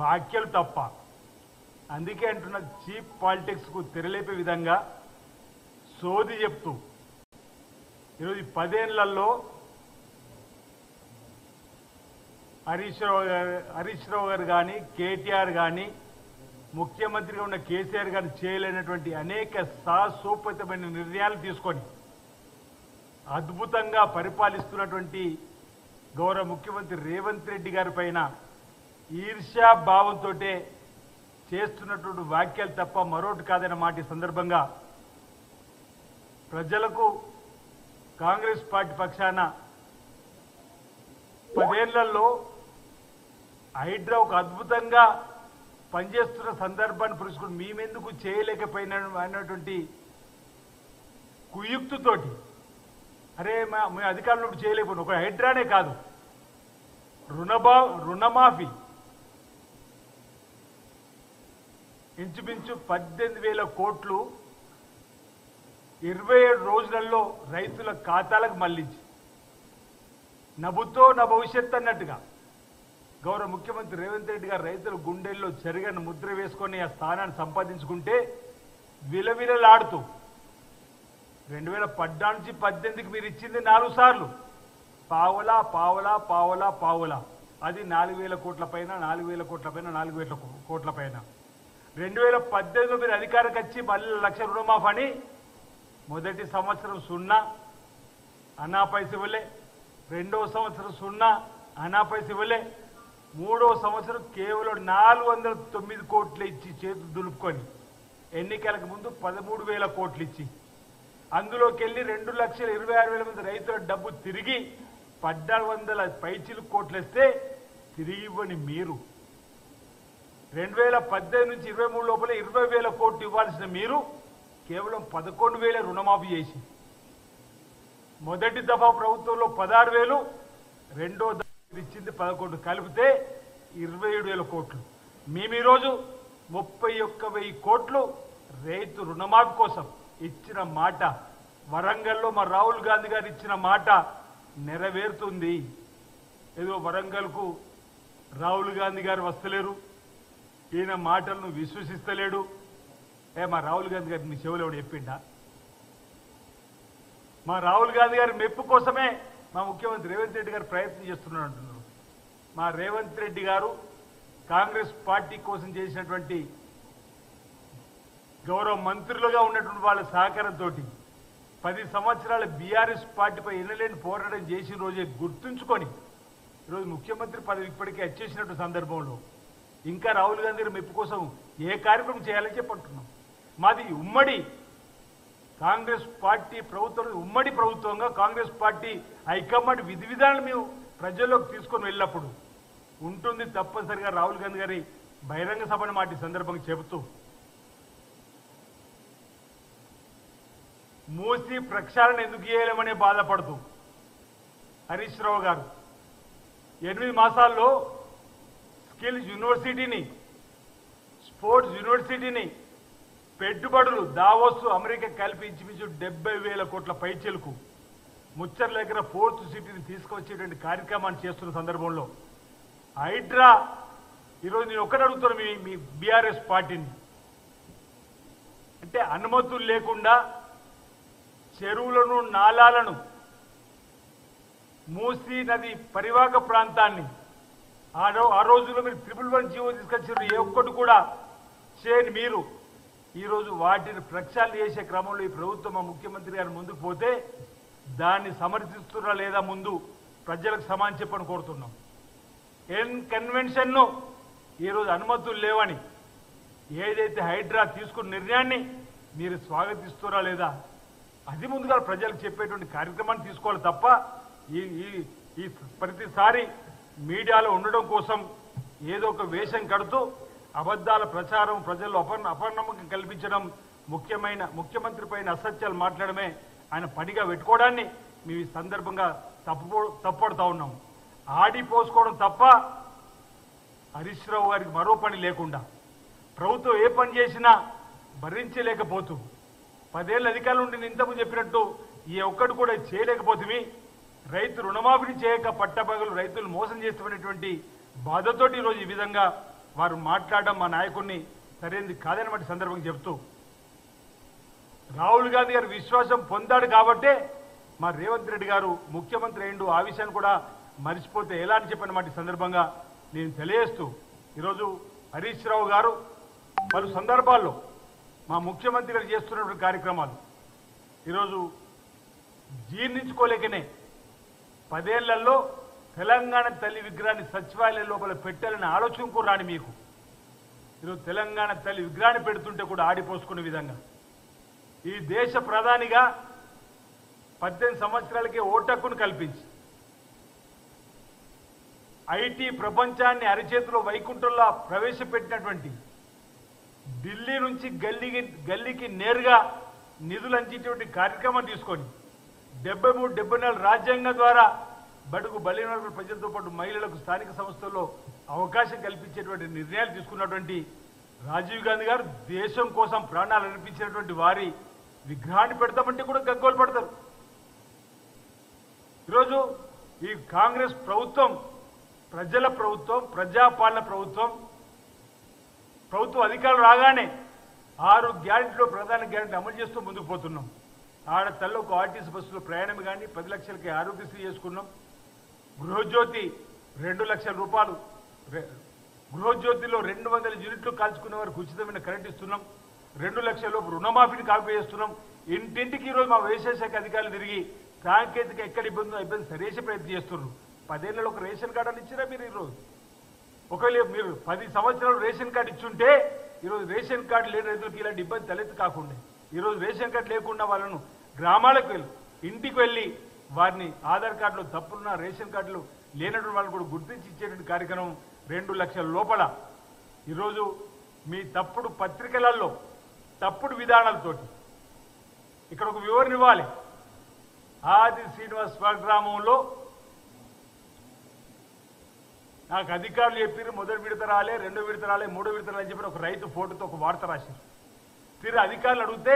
వ్యాఖ్యలు తప్ప. అందుకే అంటున్న చీప్ పాలిటిక్స్కు తెరలేపే విధంగా సోది చెప్తూ ఈరోజు 10 ఏళ్లలో హరీష్ రావు గారు కానీ, కేటీఆర్ కానీ, ముఖ్యమంత్రిగా ఉన్న కేసీఆర్ గారు చేయలేనటువంటి అనేక సాహసోపేతమైన నిర్ణయాలు తీసుకొని అద్భుతంగా పరిపాలిస్తున్నటువంటి గౌరవ ముఖ్యమంత్రి రేవంత్ రెడ్డి గారి పైన ఈర్ష్యా భావంతో చేస్తున్నటువంటి వ్యాఖ్యలు తప్ప మరొకటి కాదన్న మాట ఈ సందర్భంగా ప్రజలకు కాంగ్రెస్ పార్టీ పక్షాన 10 ఏళ్లలో హైడ్రా ఒక అద్భుతంగా పనిచేస్తున్న సందర్భాన్ని పురుచుకుని మేమెందుకు చేయలేకపోయినా అన్నటువంటి కుయుక్తితోటి అరే మేము అధికారంలో చేయలేకపోయినా ఒక హైడ్రానే కాదు రుణమాఫీ ఇంచుమించు 18,000 కోట్లు 27 రోజులలో రైతుల ఖాతాలకు మళ్లించి నభుతో నా భవిష్యత్ అన్నట్టుగా గౌరవ ముఖ్యమంత్రి రేవంత్ రెడ్డి గారు రైతుల గుండెల్లో చెరగని ముద్ర వేసుకొని ఆ స్థానాన్ని సంపాదించుకుంటే విలవిలలాడుతూ 2014 నుంచి 18కి మీరు ఇచ్చింది 4 సార్లు పావలా పావలా పావలా పావలా అది 4,000 కోట్ల పైన 4,000 కోట్ల పైన 4,000 కోట్ల పైన 2018లో మీరు అధికారికి వచ్చి మళ్ళీ 1,00,000 రుణమాఫీ అని మొదటి సంవత్సరం 0 అనా పైస ఇవ్వలే, రెండవ సంవత్సరం 0 అనా పైస ఇవ్వలే, మూడవ సంవత్సరం కేవలం 409 కోట్లు ఇచ్చి చేతులు దులుపుకొని ఎన్నికలకు ముందు 13,000 కోట్లు ఇచ్చి అందులోకి వెళ్ళి 2,26,000 మంది రైతుల డబ్బు తిరిగి 1,400 పైచిలు కోట్లు ఇస్తే తిరిగి ఇవ్వని మీరు 2018 నుంచి 23 లోపల 20,000 కోట్లు ఇవ్వాల్సిన మీరు కేవలం 11,000 రుణమాఫీ చేసి మొదటి దఫా ప్రభుత్వంలో 16,000 రెండో దఫా ఇచ్చింది 11 కలిపితే 27,000 కోట్లు. మేము ఈరోజు 31,000 కోట్లు రైతు రుణమాఫీ కోసం ఇచ్చిన మాట వరంగల్లో మా రాహుల్ గాంధీ గారు ఇచ్చిన మాట నెరవేరుతుంది. ఏదో వరంగల్కు రాహుల్ గాంధీ గారు వస్తలేరు, ఈయన మాటలను విశ్వసిస్తలేడు. మా రాహుల్ గాంధీ గారికి మీ చెవులు ఎవడు చెప్పిండా? మా రాహుల్ గాంధీ గారి మెప్పు కోసమే మా ముఖ్యమంత్రి రేవంత్ రెడ్డి గారు ప్రయత్నం చేస్తున్నారు అంటున్నారు. మా రేవంత్ రెడ్డి గారు కాంగ్రెస్ పార్టీ కోసం చేసినటువంటి గౌరవ మంత్రులుగా ఉన్నటువంటి వాళ్ళ సహకారంతో 10 సంవత్సరాల బీఆర్ఎస్ పార్టీపై ఎన్నలేని పోరాటం చేసిన రోజే గుర్తుంచుకొని ఈరోజు ముఖ్యమంత్రి పదవి ఇప్పటికే వచ్చేసినట్టు సందర్భంలో ఇంకా రాహుల్ గాంధీ గారి మెప్పు కోసం ఏ కార్యక్రమం చేయాలని చెప్పంటున్నాం. మాది ఉమ్మడి కాంగ్రెస్ పార్టీ ప్రభుత్వం, ఉమ్మడి ప్రభుత్వంగా కాంగ్రెస్ పార్టీ హైకమాండ్ విధి విధానాలు మేము ప్రజల్లోకి తీసుకొని వెళ్ళినప్పుడు ఉంటుంది తప్పనిసరిగా రాహుల్ గాంధీ గారి బహిరంగ సభను మాట సందర్భంగా చెబుతూ మూసి ప్రక్షాళన ఎందుకు చేయలేమనే బాధపడుతూ హరీష్ రావు గారు 8 మాసాల్లో స్కిల్స్ యూనివర్సిటీని, స్పోర్ట్స్ యూనివర్సిటీని పెట్టుబడులు దావోస్ అమెరికా కలిపి ఇంచుమించు 70,000 కోట్ల పైచీలకు ముచ్చర్ల దగ్గర 4th సిటీని తీసుకొచ్చేటువంటి కార్యక్రమాన్ని చేస్తున్న సందర్భంలో హైడ్రా ఈరోజు నేను ఒక్కటి అడుగుతాను మీ బీఆర్ఎస్ పార్టీని, అంటే అనుమతులు లేకుండా చెరువులను, నాలాలను, మూసీ నది పరివాహక ప్రాంతాన్ని ఆ రోజుల్లో మీరు 111 జీవో తీసుకొచ్చారు, ఏ ఒక్కటి కూడా చేయని మీరు ఈరోజు వాటిని ప్రక్షాళన చేసే క్రమంలో ఈ ప్రభుత్వం మా ముఖ్యమంత్రి గారు ముందుకు పోతే దాన్ని సమర్థిస్తున్నా లేదా ముందు ప్రజలకు సమానం చెప్పని కోరుతున్నాం. ఎన్ కన్వెన్షన్ను ఈరోజు అనుమతులు లేవని ఏదైతే హైడ్రా తీసుకున్న నిర్ణయాన్ని మీరు స్వాగతిస్తున్నా లేదా అది ముందుగా ప్రజలకు చెప్పేటువంటి కార్యక్రమాన్ని తీసుకోవాలి తప్ప ఈ ప్రతిసారి మీడియాలో ఉండడం కోసం ఏదో ఒక వేషం కడుతూ అబద్ధాల ప్రచారం, ప్రజల్లో అపనమ్మకం కల్పించడం, ముఖ్యమంత్రి పైన అసత్యాలు మాట్లాడమే ఆయన పనిగా పెట్టుకోవడాన్ని మేము ఈ సందర్భంగా తప్పడుతూ ఉన్నాం. ఆడిపోసుకోవడం తప్ప హరీష్ రావు గారికి మరో పని లేకుండా ప్రభుత్వం ఏ పని చేసినా భరించలేకపోతూ 10 ఏళ్ళ అధికారులు ఉండి ఇంతకు చెప్పినట్టు ఈ ఒక్కటి కూడా చేయలేకపోతే రైతు రుణమాఫీని చేయక పట్టపగలు రైతులు మోసం చేస్తున్నటువంటి బాధతోటి ఈరోజు ఈ విధంగా వారు మాట్లాడడం మా నాయకుడిని సరైనది కాదని వంటి సందర్భంగా చెప్తూ రాహుల్ గాంధీ గారు విశ్వాసం పొందాడు కాబట్టే మా రేవంత్ రెడ్డి గారు ముఖ్యమంత్రి అయిండు. ఆ విషయాన్ని కూడా మర్చిపోతే ఎలా అని చెప్పిన మాట సందర్భంగా నేను తెలియజేస్తూ ఈరోజు హరీష్ రావు గారు పలు సందర్భాల్లో మా ముఖ్యమంత్రి గారు చేస్తున్నటువంటి కార్యక్రమాలు ఈరోజు జీర్ణించుకోలేకనే 10 ఏళ్లలో తెలంగాణ తల్లి విగ్రహాన్ని సచివాలయం లోపల పెట్టాలని ఆలోచన కూడా రాని మీకు ఈరోజు తెలంగాణ తల్లి విగ్రహాన్ని పెడుతుంటే కూడా ఆడిపోసుకునే విధంగా ఈ దేశ ప్రధానిగా 18 సంవత్సరాలకే ఓటక్కును కల్పించి ఐటీ ప్రపంచాన్ని అరిచేతిలో వైకుంఠంలో ప్రవేశపెట్టినటువంటి ఢిల్లీ నుంచి గల్లీకి నేరుగా నిధులు అంచేటువంటి కార్యక్రమం తీసుకొని 73-74 రాజ్యాంగం ద్వారా బడుగు బలహీన ప్రజలతో పాటు మహిళలకు స్థానిక సంస్థల్లో అవకాశం కల్పించేటువంటి నిర్ణయాలు తీసుకున్నటువంటి రాజీవ్ గాంధీ గారు దేశం కోసం ప్రాణాలు అర్పించినటువంటి వారి విగ్రహాన్ని పెడతామంటే కూడా గగ్గోలు పడతారు. ఈరోజు ఈ కాంగ్రెస్ ప్రభుత్వం ప్రజల ప్రభుత్వం, ప్రజాపాలన ప్రభుత్వం అధికారులు రాగానే 6 గ్యారెంటీలో ప్రధాన గ్యారెంటీ అమలు చేస్తూ ముందుకు పోతున్నాం. ఆడతల్లకు ఆర్టీసీ బస్సులో ప్రయాణం కానీ 10 లక్షలకి ఆరోగ్యశ్రీ చేసుకున్నాం. గృహజ్యోతి 2 లక్షల రూపాయలు, గృహజ్యోతిలో 200 యూనిట్లు కాల్చుకునే వారికి ఉచితమైన కరెంట్ ఇస్తున్నాం. 2 లక్షల లోపు రుణమాఫీని కాపీ చేస్తున్నాం. ఇంటింటికి ఈరోజు మా వ్యవసాయ శాఖ అధికారులు తిరిగి సాంకేతిక ఎక్కడ ఇబ్బంది సరేసే ప్రయత్నం చేస్తున్నారు. 10 ఏళ్ళలో ఒక రేషన్ కార్డు అని ఇచ్చినా మీరు ఈరోజు ఒకవేళ మీరు 10 సంవత్సరాలు రేషన్ కార్డు ఇచ్చుంటే ఈరోజు రేషన్ కార్డు లేని రైతులకు ఇలాంటి ఇబ్బంది తలెత్తి కాకుండా ఈరోజు రేషన్ కార్డు లేకుండా వాళ్ళను గ్రామాలకు వెళ్ళి ఇంటికి వెళ్ళి వారిని ఆధార్ కార్డులో తప్పులున్న రేషన్ కార్డులు లేనటువంటి వాళ్ళని కూడా గుర్తించి ఇచ్చేటువంటి కార్యక్రమం 2 లక్షల లోపల ఈరోజు మీ తప్పుడు పత్రికలలో తప్పుడు విధానాలతోటి ఇక్కడ ఒక వివరణ ఇవ్వాలి. ఆది శ్రీనివాస్ స్వగ్రామంలో నాకు అధికారులు చెప్పారు మొదటి విడత రాలే, 2వ విడత రాలే, 3వ విడత రాలే అని చెప్పి ఒక రైతు ఫోటోతో ఒక వార్త రాశారు. తీరు అధికారులు అడిగితే